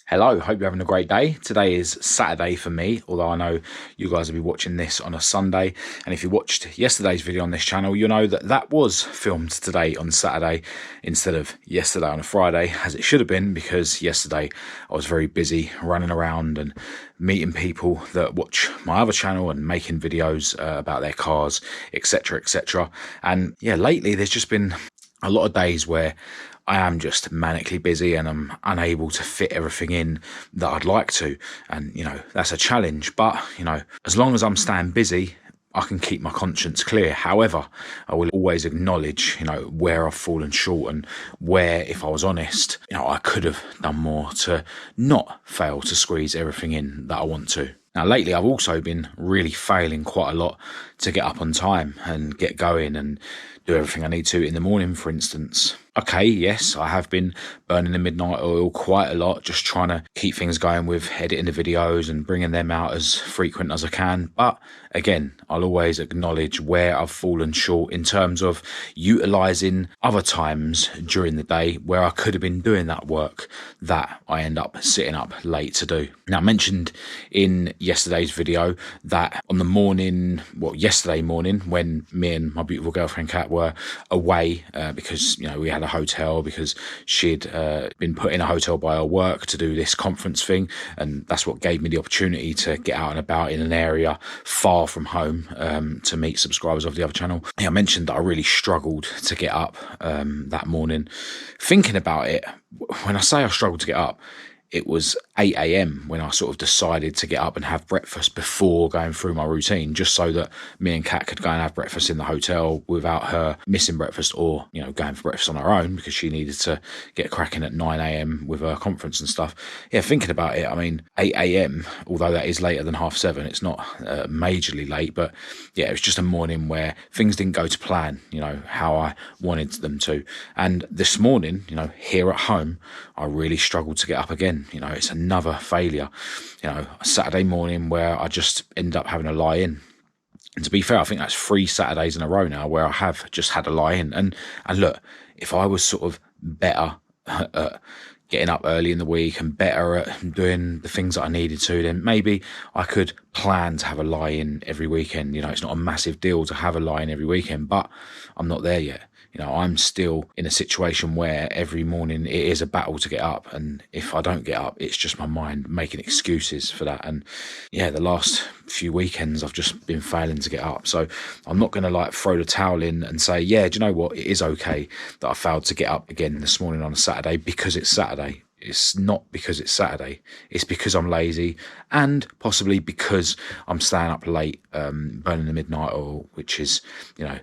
Hello, hope you're having a great day. Today is Saturday for me, although I know you guys will be watching this on a Sunday. And if you watched yesterday's video on this channel, you'll know that that was filmed today on Saturday instead of yesterday on a Friday, as it should have been, because yesterday I was very busy running around and meeting people that watch my other channel and making videos about their cars, etc., etc. And yeah, lately there's just been a lot of days where I am just manically busy and I'm unable to fit everything in that I'd like to. And, that's a challenge. But, as long as I'm staying busy, I can keep my conscience clear. However, I will always acknowledge, where I've fallen short and where, if I was honest, I could have done more to not fail to squeeze everything in that I want to. Now, lately, I've also been really failing quite a lot to get up on time and get going and do everything I need to in the morning, for instance. Okay, yes, I have been burning the midnight oil quite a lot, just trying to keep things going with editing the videos and bringing them out as frequent as I can. But again, I'll always acknowledge where I've fallen short in terms of utilising other times during the day where I could have been doing that work that I end up sitting up late to do. Now, I mentioned in yesterday's video that on the morning, yesterday morning, when me and my beautiful girlfriend Kat were away because, we had a hotel because she'd been put in a hotel by her work to do this conference thing, and that's what gave me the opportunity to get out and about in an area far from home to meet subscribers of the other channel. I mentioned that I really struggled to get up that morning. Thinking about it, when I say I struggled to get up, it was 8 a.m. when I sort of decided to get up and have breakfast before going through my routine, just so that me and Kat could go and have breakfast in the hotel without her missing breakfast or, going for breakfast on her own because she needed to get cracking at 9 a.m. with her conference and stuff. Yeah, thinking about it, 8 a.m., although that is later than 7:30, it's not majorly late, but yeah, it was just a morning where things didn't go to plan, how I wanted them to. And this morning, here at home, I really struggled to get up again. It's another failure, a Saturday morning where I just end up having to lie in. And to be fair, I think that's 3 Saturdays in a row now where I have just had to lie in. And look, if I was sort of better at getting up early in the week and better at doing the things that I needed to, then maybe I could plan to have a lie in every weekend. It's not a massive deal to have a lie in every weekend, but I'm not there yet. I'm still in a situation where every morning it is a battle to get up. And if I don't get up, it's just my mind making excuses for that. And yeah, the last few weekends, I've just been failing to get up. So I'm not going to throw the towel in and say, yeah, do you know what? It is okay that I failed to get up again this morning on a Saturday because it's Saturday. It's not because it's Saturday. It's because I'm lazy and possibly because I'm staying up late, burning the midnight oil, which is,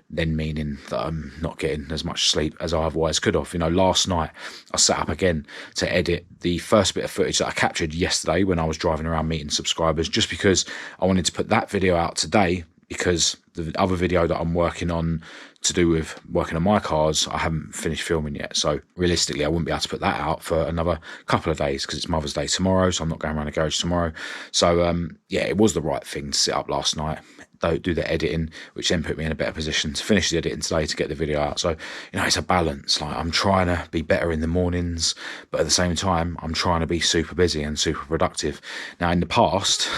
then meaning that I'm not getting as much sleep as I otherwise could have. Last night I sat up again to edit the first bit of footage that I captured yesterday when I was driving around meeting subscribers, just because I wanted to put that video out today, because the other video that I'm working on to do with working on my cars, I haven't finished filming yet. So realistically, I wouldn't be able to put that out for another couple of days because it's Mother's Day tomorrow. So I'm not going around the garage tomorrow. So yeah, it was the right thing to sit up last night, do the editing, which then put me in a better position to finish the editing today to get the video out. So, it's a balance. I'm trying to be better in the mornings, but at the same time, I'm trying to be super busy and super productive. Now, in the past,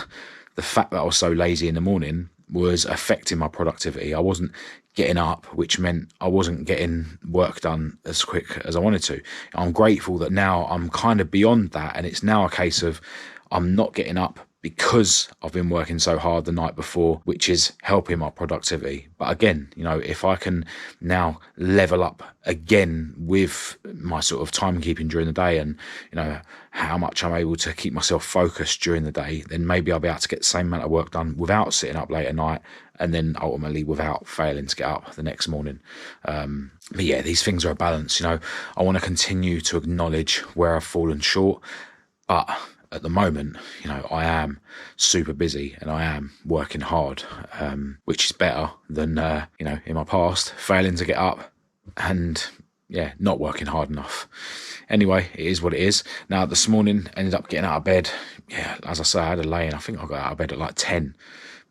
the fact that I was so lazy in the morning was affecting my productivity. I wasn't getting up, which meant I wasn't getting work done as quick as I wanted to. I'm grateful that now I'm kind of beyond that, and it's now a case of I'm not getting up because I've been working so hard the night before, which is helping my productivity. But again, if I can now level up again with my sort of timekeeping during the day and, how much I'm able to keep myself focused during the day, then maybe I'll be able to get the same amount of work done without sitting up late at night, and then ultimately without failing to get up the next morning. But yeah, these things are a balance. I want to continue to acknowledge where I've fallen short, but at the moment, I am super busy and I am working hard, which is better than, in my past, failing to get up and, yeah, not working hard enough. Anyway, it is what it is. Now, this morning, ended up getting out of bed. Yeah, as I say, I had a lay-in. I think I got out of bed at 10,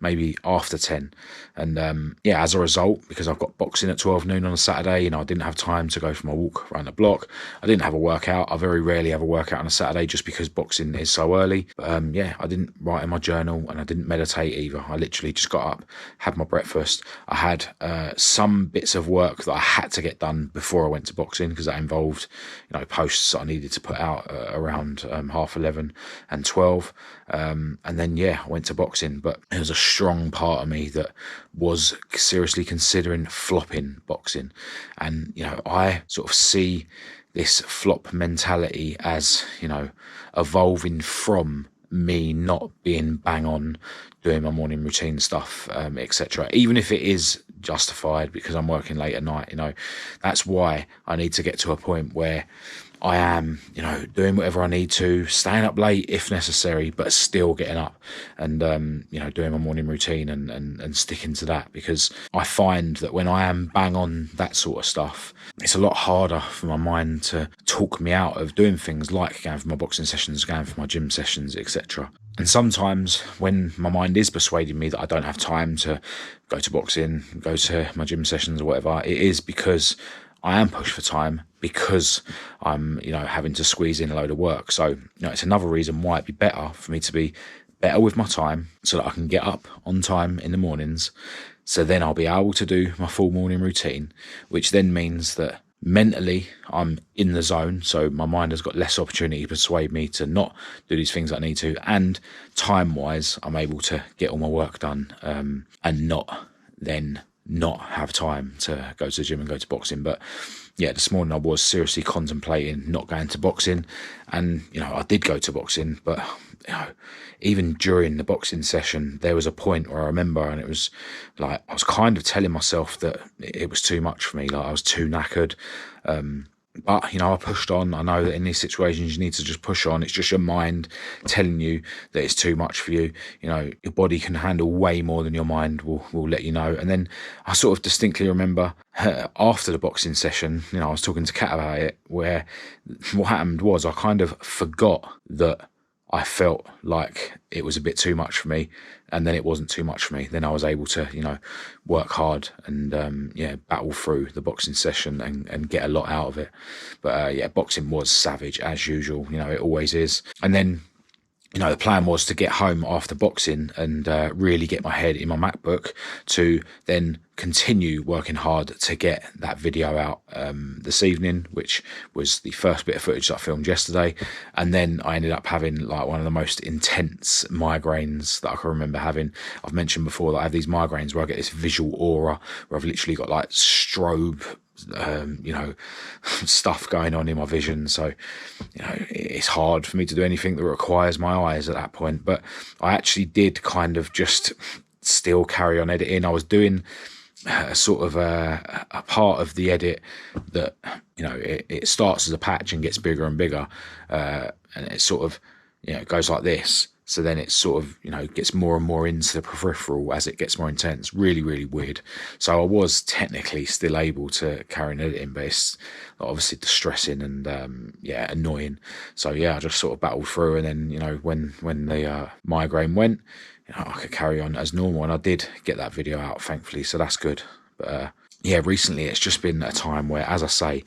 maybe after 10. And yeah, as a result, because I've got boxing at 12 noon on a Saturday, I didn't have time to go for my walk around the block. I didn't have a workout. I very rarely have a workout on a Saturday just because boxing is so early. But yeah, I didn't write in my journal and I didn't meditate either. I literally just got up, had my breakfast. I had some bits of work that I had to get done before I went to boxing, because that involved, posts that I needed to put out around 11:30 and 12. And then, yeah, I went to boxing. But there was a strong part of me that was seriously considering flopping boxing. And, I sort of see this flop mentality as, evolving from me not being bang on doing my morning routine stuff, etc. Even if it is justified because I'm working late at night, that's why I need to get to a point where I am, doing whatever I need to, staying up late if necessary, but still getting up and, doing my morning routine and sticking to that, because I find that when I am bang on that sort of stuff, it's a lot harder for my mind to talk me out of doing things like going for my boxing sessions, going for my gym sessions, etc. And sometimes when my mind is persuading me that I don't have time to go to boxing, go to my gym sessions or whatever, it is because I am pushed for time, because I'm, having to squeeze in a load of work. So, it's another reason why it'd be better for me to be better with my time so that I can get up on time in the mornings. So then I'll be able to do my full morning routine, which then means that mentally I'm in the zone. So my mind has got less opportunity to persuade me to not do these things I need to. And time wise, I'm able to get all my work done, and not have time to go to the gym and go to boxing. But yeah, this morning I was seriously contemplating not going to boxing, and I did go to boxing, but even during the boxing session there was a point where I remember, and it was like I was kind of telling myself that it was too much for me, like I was too knackered. But, I pushed on. I know that in these situations, you need to just push on. It's just your mind telling you that it's too much for you. Your body can handle way more than your mind will let you know. And then I sort of distinctly remember after the boxing session, I was talking to Kat about it, where what happened was I kind of forgot that I felt like it was a bit too much for me, and then it wasn't too much for me. Then I was able to, work hard and, battle through the boxing session and get a lot out of it. But, boxing was savage as usual. It always is. And then, the plan was to get home after boxing and really get my head in my MacBook to then continue working hard to get that video out this evening, which was the first bit of footage that I filmed yesterday. And then I ended up having like one of the most intense migraines that I can remember having. I've mentioned before that I have these migraines where I get this visual aura, where I've literally got like strobe stuff going on in my vision. So it's hard for me to do anything that requires my eyes at that point. But I actually did kind of just still carry on editing. I was doing a sort of a part of the edit that it starts as a patch and gets bigger and bigger, and it sort of goes like this. So then it sort of, gets more and more into the peripheral as it gets more intense. Really, really weird. So I was technically still able to carry on editing, but it's obviously distressing and, annoying. So yeah, I just sort of battled through. And then, when the migraine went, I could carry on as normal. And I did get that video out, thankfully. So that's good. But recently it's just been a time where, as I say,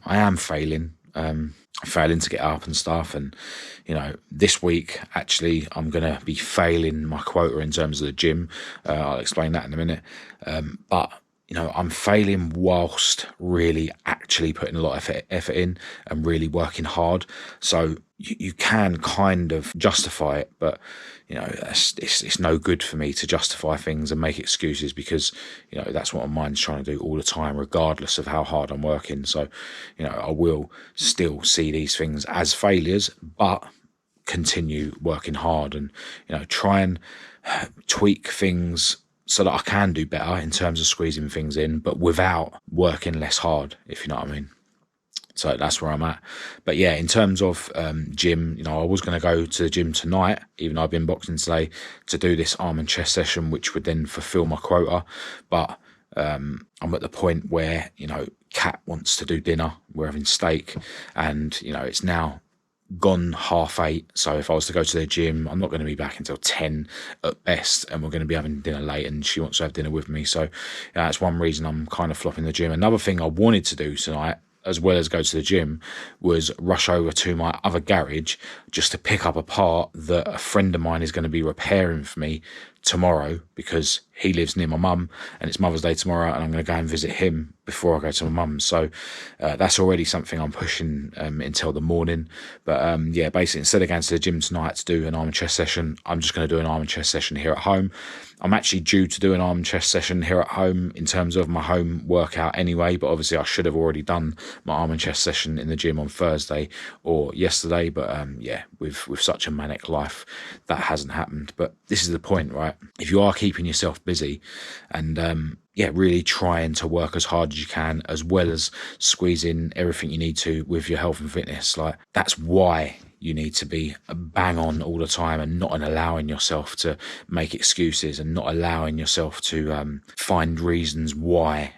I am failing to get up and stuff. And this week actually I'm gonna be failing my quota in terms of the gym. I'll explain that in a minute. But I'm failing whilst really actually putting a lot of effort in and really working hard. So you can kind of justify it, but it's no good for me to justify things and make excuses, because that's what my mind's trying to do all the time, regardless of how hard I'm working. So I will still see these things as failures, but continue working hard and try and tweak things so that I can do better in terms of squeezing things in, but without working less hard, if you know what I mean. So that's where I'm at. But yeah, in terms of gym, I was going to go to the gym tonight, even though I've been boxing today, to do this arm and chest session, which would then fulfill my quota. But I'm at the point where, Kat wants to do dinner. We're having steak, and, it's now gone 8:30. So if I was to go to the gym, I'm not going to be back until 10 at best, and we're going to be having dinner late, and she wants to have dinner with me. So that's one reason I'm kind of flopping the gym. Another thing I wanted to do tonight, as well as go to the gym, was rush over to my other garage just to pick up a part that a friend of mine is going to be repairing for me tomorrow, because he lives near my mum and it's Mother's Day tomorrow, and I'm going to go and visit him before I go to my mum's. So that's already something I'm pushing until the morning. But yeah, basically, instead of going to the gym tonight to do an arm and chest session, I'm just going to do an arm and chest session here at home. I'm actually due to do an arm and chest session here at home in terms of my home workout anyway, but obviously I should have already done my arm and chest session in the gym on Thursday or yesterday. But yeah, with such a manic life, that hasn't happened. But this is the point, right? If you are keeping yourself busy and yeah, really trying to work as hard as you can, as well as squeezing everything you need to with your health and fitness, like, that's why you need to be bang on all the time, and not allowing yourself to make excuses, and not allowing yourself to find reasons why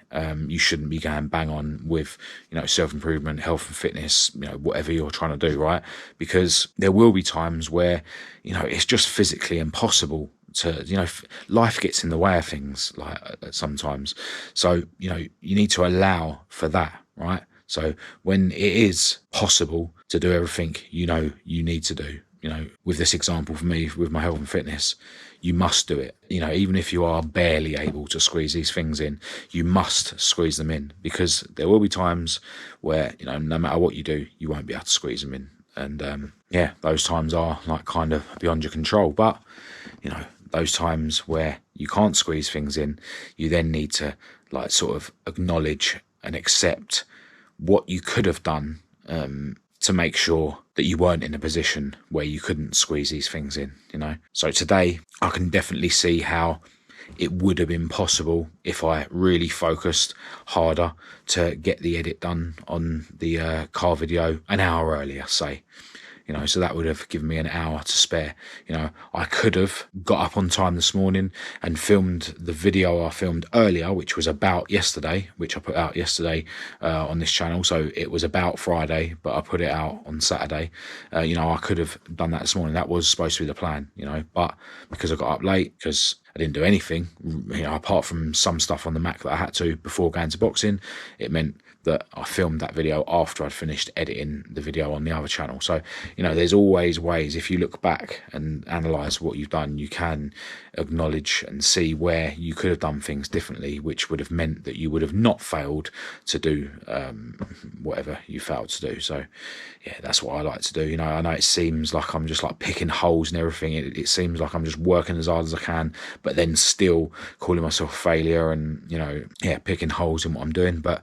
you shouldn't be going bang on with, you know, self-improvement, health and fitness, you know, whatever you're trying to do, right? Because there will be times where, you know, it's just physically impossible to, you know, life gets in the way of things, like sometimes. So, you know, you need to allow for that, right? So when it is possible to do everything you know you need to do, you know, with this example for me, with my health and fitness, you must do it. You know, even if you are barely able to squeeze these things in, you must squeeze them in, because there will be times where, you know, no matter what you do, you won't be able to squeeze them in. And yeah, those times are like kind of beyond your control. But, you know, those times where you can't squeeze things in, you then need to like sort of acknowledge and accept what you could have done to make sure that you weren't in a position where you couldn't squeeze these things in, you know. So today I can definitely see how it would have been possible if I really focused harder to get the edit done on the car video an hour earlier, say. You know, so that would have given me an hour to spare. You know, I could have got up on time this morning and filmed the video I filmed earlier, which was about yesterday, which I put out yesterday on this channel. So it was about Friday, but I put it out on Saturday. You know, I could have done that this morning. That was supposed to be the plan, you know, but because I got up late, because I didn't do anything, you know, apart from some stuff on the Mac that I had to before going to boxing, it meant that I filmed that video after I'd finished editing the video on the other channel. So, you know, there's always ways, if you look back and analyse what you've done, you can acknowledge and see where you could have done things differently, which would have meant that you would have not failed to do whatever you failed to do. So, yeah, that's what I like to do. You know, I know it seems like I'm just like picking holes and everything. It seems like I'm just working as hard as I can, but then still calling myself a failure and, you know, yeah, picking holes in what I'm doing. But,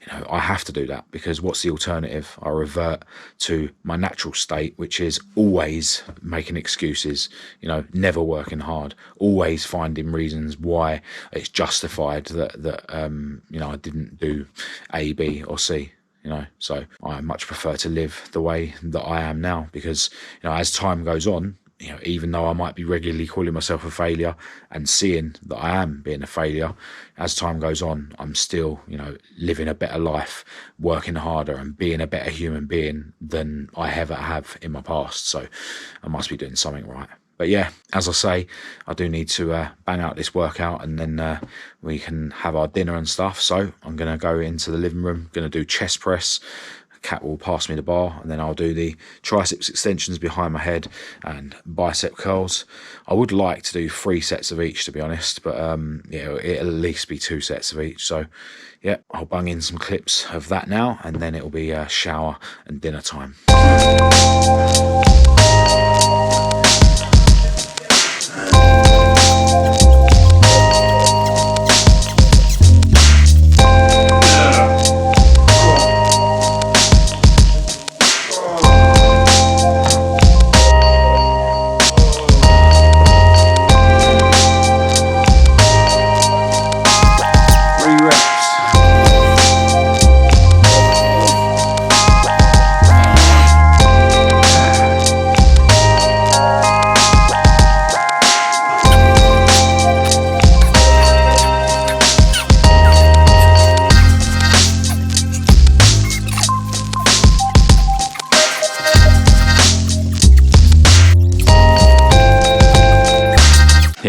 you know, I have to do that, because what's the alternative? I revert to my natural state, which is always making excuses, you know, never working hard, always finding reasons why it's justified that you know, I didn't do A, B or C. You know, so I much prefer to live the way that I am now, because, you know, as time goes on, you know, even though I might be regularly calling myself a failure and seeing that I am being a failure, as time goes on, I'm still, you know, living a better life, working harder and being a better human being than I ever have in my past. So I must be doing something right. But yeah, as I say, I do need to bang out this workout, and then we can have our dinner and stuff. So I'm going to go into the living room, going to do chest press. Cat will pass me the bar, and then I'll do the triceps extensions behind my head and bicep curls. I would like to do 3 sets of each, to be honest, but yeah, it'll at least be 2 sets of each. So yeah, I'll bung in some clips of that now, and then it'll be shower and dinner time.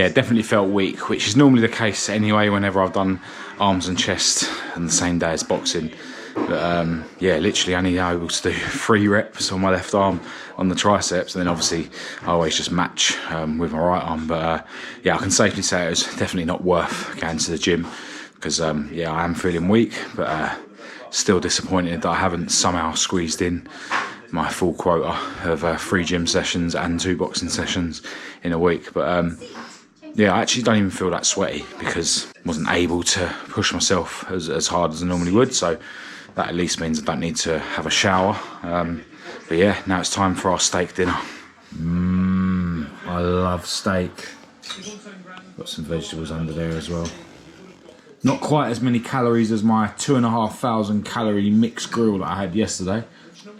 yeah, definitely felt weak, which is normally the case anyway whenever I've done arms and chest on the same day as boxing. But yeah, literally only able to do 3 reps on my left arm on the triceps, and then obviously I always just match with my right arm. But yeah, I can safely say it was definitely not worth going to the gym, because yeah, I am feeling weak, but still disappointed that I haven't somehow squeezed in my full quota of 3 gym sessions and 2 boxing sessions in a week. But yeah, I actually don't even feel that sweaty because I wasn't able to push myself as hard as I normally would. So that at least means I don't need to have a shower. But yeah, now it's time for our steak dinner. I love steak. Got some vegetables under there as well. Not quite as many calories as my 2,500 calorie mixed grill that I had yesterday.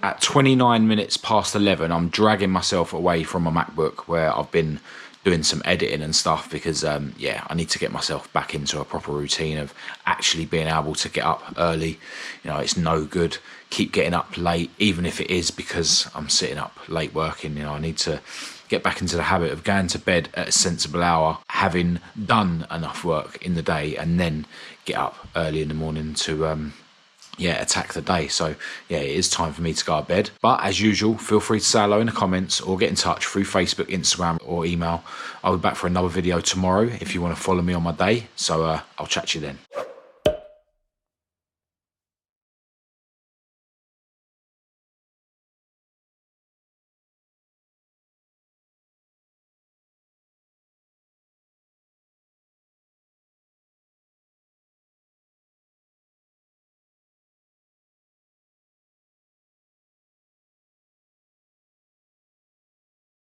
At 29 minutes past 11, I'm dragging myself away from my MacBook where I've been doing some editing and stuff, because yeah, I need to get myself back into a proper routine of actually being able to get up early. You know, it's no good keep getting up late, even if it is because I'm sitting up late working. You know, I need to get back into the habit of going to bed at a sensible hour, having done enough work in the day, and then get up early in the morning to yeah, attack the day. So yeah, it is time for me to go to bed. But as usual, feel free to say hello in the comments or get in touch through Facebook, Instagram or email. I'll be back for another video tomorrow if you want to follow me on my day. So I'll chat to you then.